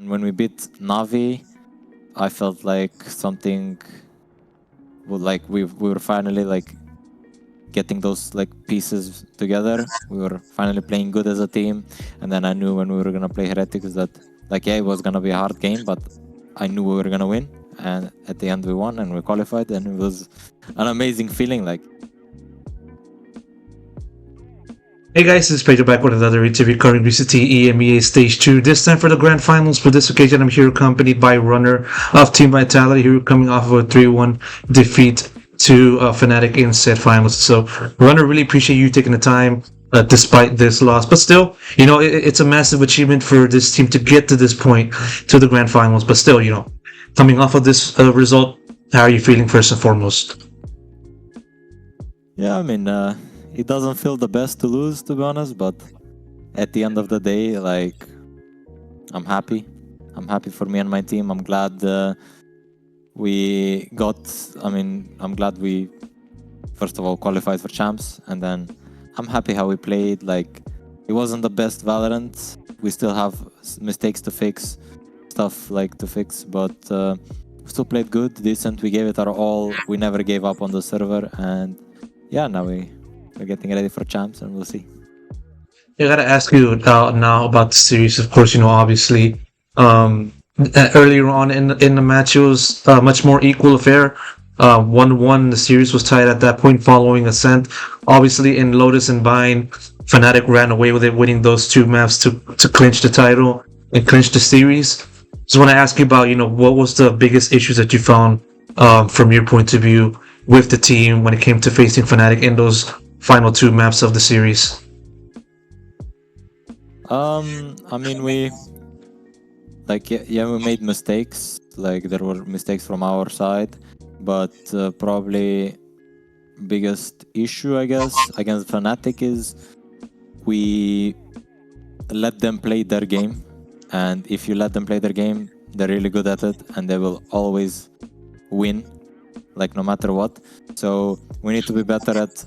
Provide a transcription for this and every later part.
when we beat Navi, I felt like something would like we were finally like getting those like pieces together. We were finally playing good as a team, and then I knew when we were gonna play Heretics that like yeah, it was gonna be a hard game, but I knew we were gonna win. And at the end we won and we qualified, and it was an amazing feeling. Like, Hey guys, this is Pedro back with another interview covering VCT EMEA Stage 2. This time for the Grand Finals. For this occasion, I'm here accompanied by runneR of Team Vitality, who are coming off of a 3-1 defeat to Fnatic in said finals. So, runneR, really appreciate you taking the time despite this loss. But still, you know, it's a massive achievement for this team to get to this point, to the Grand Finals. But still, you know, coming off of this result, how are you feeling first and foremost? yeah, I mean, it doesn't feel the best to lose, to be honest, but at the end of the day, like, I'm happy. I'm happy for me and my team. I'm glad we got, I mean, I'm glad we, first of all, qualified for champs, and then I'm happy how we played. Like, it wasn't the best Valorant. We still have mistakes to fix, stuff like to fix, but we still played good, decent. We gave it our all. We never gave up on the server, and yeah, now we're getting ready for champs, and we'll see. I gotta ask you now about the series. Of course, you know, obviously, earlier on in the match, it was much more equal affair. 1-1, the series was tied at that point following Ascent. Obviously, in Lotus and Bind, Fnatic ran away with it, winning those two maps to clinch the title and clinch the series. Just want to ask you about, you know, what was the biggest issues that you found from your point of view with the team when it came to facing Fnatic in those final two maps of the series? I mean, we like yeah, we made mistakes. Like there were mistakes from our side, but probably biggest issue, I guess, against Fnatic is we let them play their game, and if you let them play their game, they're really good at it, and they will always win, like no matter what. So we need to be better at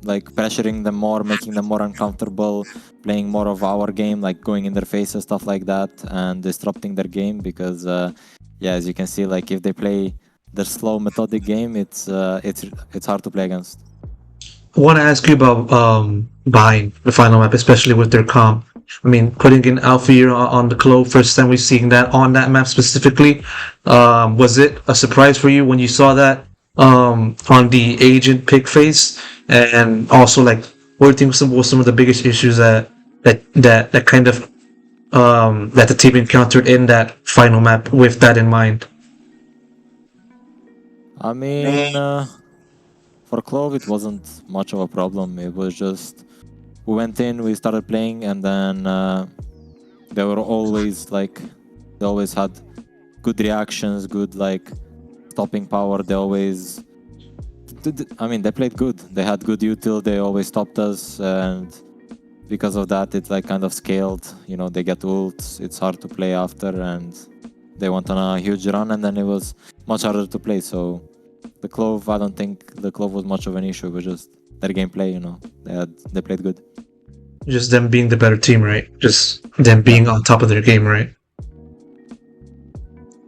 like pressuring them more, making them more uncomfortable, playing more of our game, like going in their faces, stuff like that, and disrupting their game. Because yeah, as you can see, like if they play their slow, methodic game, it's hard to play against. I want to ask you about buying the final map, especially with their comp. I mean, putting in Alfir on the Clove, first time we've seen that on that map specifically. Was it a surprise for you when you saw that on the agent pick phase? And also, like, what do you think was some of the biggest issues that kind of that the team encountered in that final map with that in mind? I mean, for Clove, it wasn't much of a problem. It was just we went in, we started playing, and then they were always like they always had good reactions, good like stopping power. They always, I mean, they played good. They had good util. They always stopped us, and because of that, it like kind of scaled. You know, they get ults. It's hard to play after, and they went on a huge run, and then it was much harder to play. So the Clove, I don't think the Clove was much of an issue. It was just their gameplay. You know, they played good. Just them being the better team, right? Just them being on top of their game, right?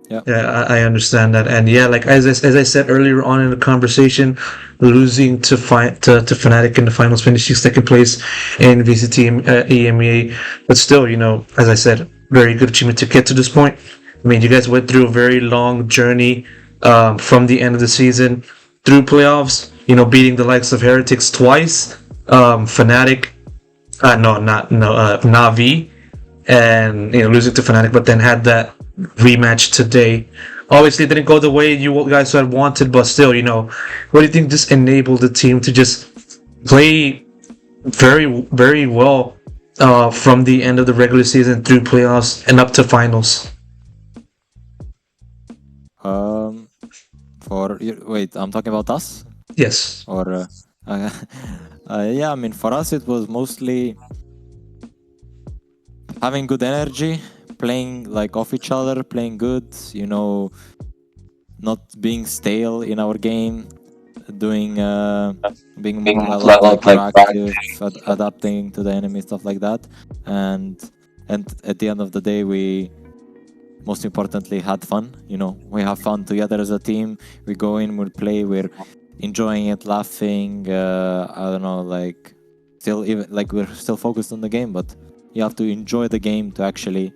Yeah, I understand that, and yeah, like as I said earlier on in the conversation, losing to Fnatic in the finals, finishing second place in VCT EMEA, but still, you know, as I said, very good achievement to get to this point. I mean, you guys went through a very long journey from the end of the season through playoffs. You know, beating the likes of Heretics twice, Fnatic, Navi, and you know, losing to Fnatic, but then had that rematch today. Obviously, it didn't go the way you guys had wanted, but still, you know, what do you think just enabled the team to just play very, very well from the end of the regular season through playoffs and up to finals? Wait, I'm talking about us, Yes. or yeah, I mean, for us, it was mostly having good energy, playing like off each other, playing good, you know, not being stale in our game, doing being a lot like proactive, adapting to the enemy, stuff like that. And at the end of the day, we most importantly, had fun. You know, we have fun together as a team. We go in, we play, we're enjoying it, laughing. I don't know, like still even like we're still focused on the game, but you have to enjoy the game to actually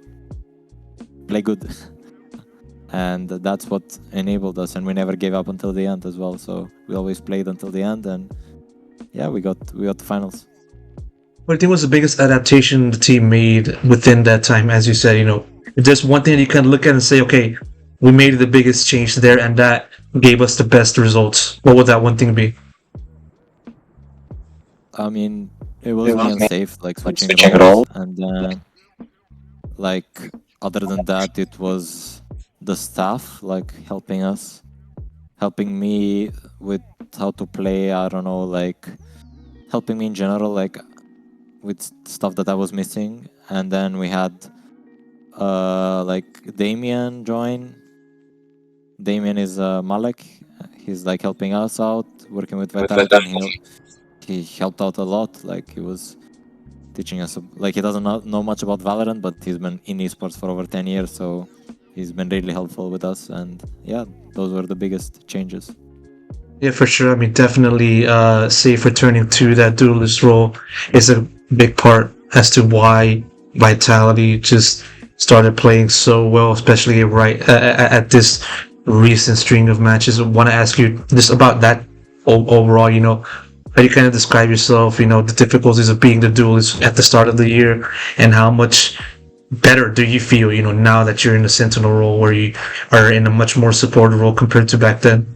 play good. And that's what enabled us, and we never gave up until the end as well. So we always played until the end, and yeah, we got the finals. What do you think was the biggest adaptation the team made within that time? As you said, you know, if there's one thing that you can look at and say, okay, we made the biggest change there, and that gave us the best results. What would that one thing be? I mean, it was me and Safe, like switching Switching roles, and like other than that, it was the staff like helping us, helping me with how to play. I don't know, like helping me in general, like with stuff that I was missing. And then we had like Damien join. Damien is Malek. He's like helping us out, working with Vitality, and he helped out a lot. Like he was teaching us, like he doesn't know much about Valorant, but he's been in esports for over 10 years, so he's been really helpful with us. And yeah, those were the biggest changes. Yeah, for sure. I mean, definitely, Safe returning to that duelist role is a big part as to why Vitality just started playing so well, especially right at this recent string of matches. I want to ask you just about that overall. You know, how do you kind of describe yourself? You know, the difficulties of being the duelist at the start of the year, and how much better do you feel? You know, now that you're in the Sentinel role, where you are in a much more supportive role compared to back then.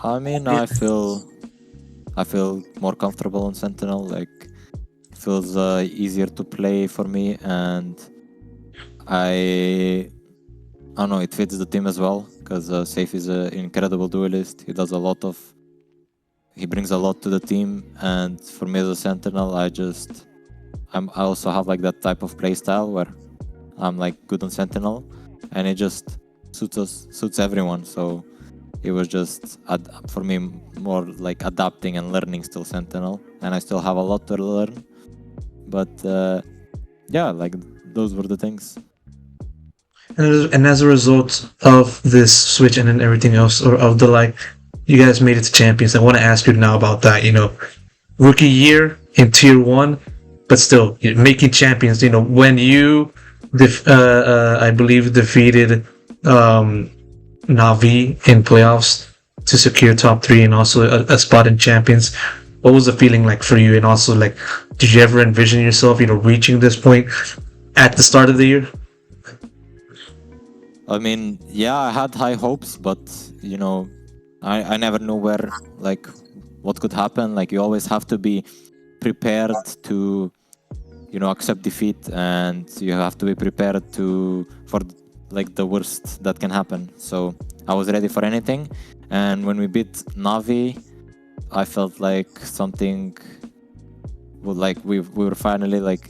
I mean, I feel more comfortable on Sentinel. Like, it feels easier to play for me, and I don't know, it fits the team as well, because Safe is an incredible duelist. He brings a lot to the team, and for me as a Sentinel, I also have like that type of play style where I'm like good on Sentinel, and it just suits everyone. So it was just for me more like adapting and learning still Sentinel, and I still have a lot to learn. But yeah, like those were the things. And as a result of this switch and then everything else, or of the like, you guys made it to champions. I want to ask you now about that. You know, rookie year in tier 1, but still you're making champions. You know, when you, I believe, defeated Navi in playoffs to secure top 3 and also a spot in champions. What was the feeling like for you? And also, like, did you ever envision yourself, you know, reaching this point at the start of the year? I mean, yeah, I had high hopes, but you know, I never knew what could happen. Like, you always have to be prepared to, you know, accept defeat, and you have to be prepared for like the worst that can happen. So I was ready for anything, and when we beat Navi, I felt like something would, like, we were finally like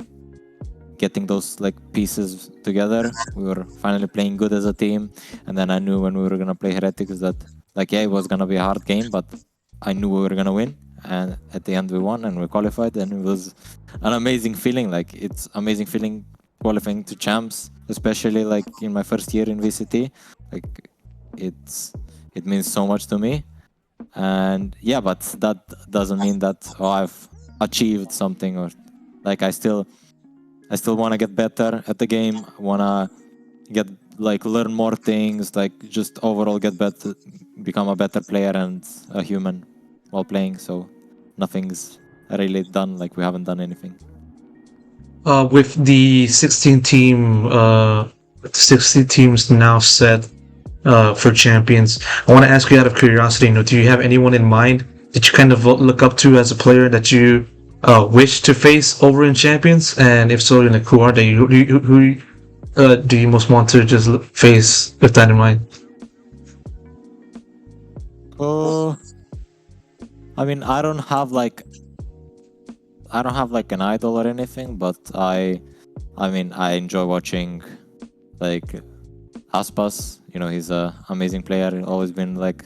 getting those like pieces together. We were finally playing good as a team, and then I knew when we were gonna play Heretics that, like, yeah, it was gonna be a hard game, but I knew we were gonna win, and at the end we won and we qualified, and it was an amazing feeling. Like, it's amazing feeling qualifying to champs, especially like in my first year in VCT. Like, it means so much to me. And yeah, but that doesn't mean that I've achieved something, or like I still want to get better at the game. Want to learn more things, like just overall get better, become a better player and a human while playing. So nothing's really done. Like, we haven't done anything. With the 16 teams now set for champions, I want to ask you out of curiosity, you know, do you have anyone in mind that you kind of look up to as a player that you wish to face over in champions? And if so, like, who are they? Who do you most want to just face with that in mind? I mean, I don't have like an idol or anything, but I mean, I enjoy watching like Aspas. You know, he's an amazing player. Always been like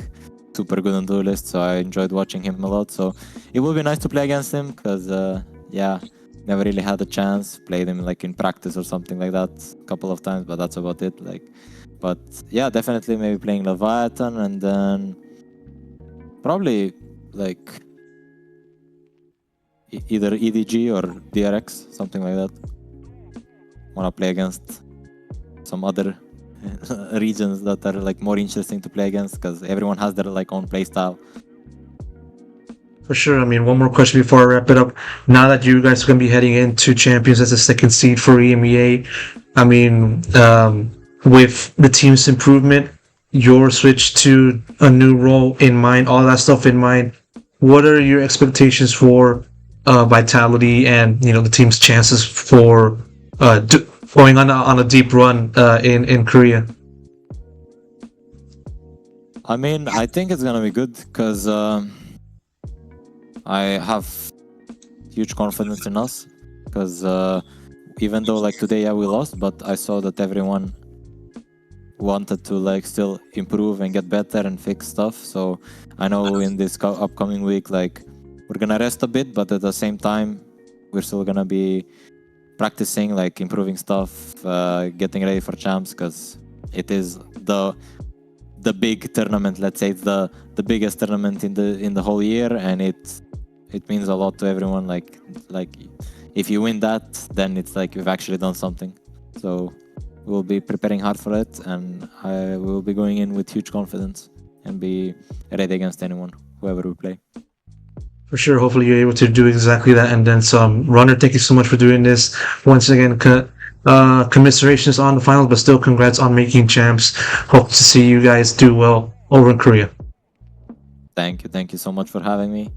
super good on duelist, so I enjoyed watching him a lot. So it would be nice to play against him, because yeah, never really had a chance. Played him like in practice or something like that a couple of times, but that's about it. Like, but yeah, definitely maybe playing Leviathan, and then probably like either EDG or DRX, something like that. Wanna play against some other regions that are like more interesting to play against, because everyone has their like own play style. For sure. I mean, one more question before I wrap it up. Now that you guys are going to be heading into Champions as a second seed for EMEA, I mean, with the team's improvement, your switch to a new role in mind, all that stuff in mind, what are your expectations for Vitality and the team's chances for going on a deep run in Korea? I mean, I think it's gonna be good because I have huge confidence in us. Because even though like today, yeah, we lost, but I saw that everyone wanted to like still improve and get better and fix stuff. So I know in this upcoming week, like we're gonna rest a bit, but at the same time, we're still gonna be practicing, like improving stuff, getting ready for champs, because it is the big tournament. Let's say it's the biggest tournament in the whole year, and it means a lot to everyone. Like if you win that, then it's like we've actually done something. So we'll be preparing hard for it, and I will be going in with huge confidence and be ready against anyone, whoever we play. For sure. Hopefully, you're able to do exactly that and then some. runneR, thank you so much for doing this. Once again, commiserations on the final, but still congrats on making champs. Hope to see you guys do well over in Korea. Thank you so much for having me.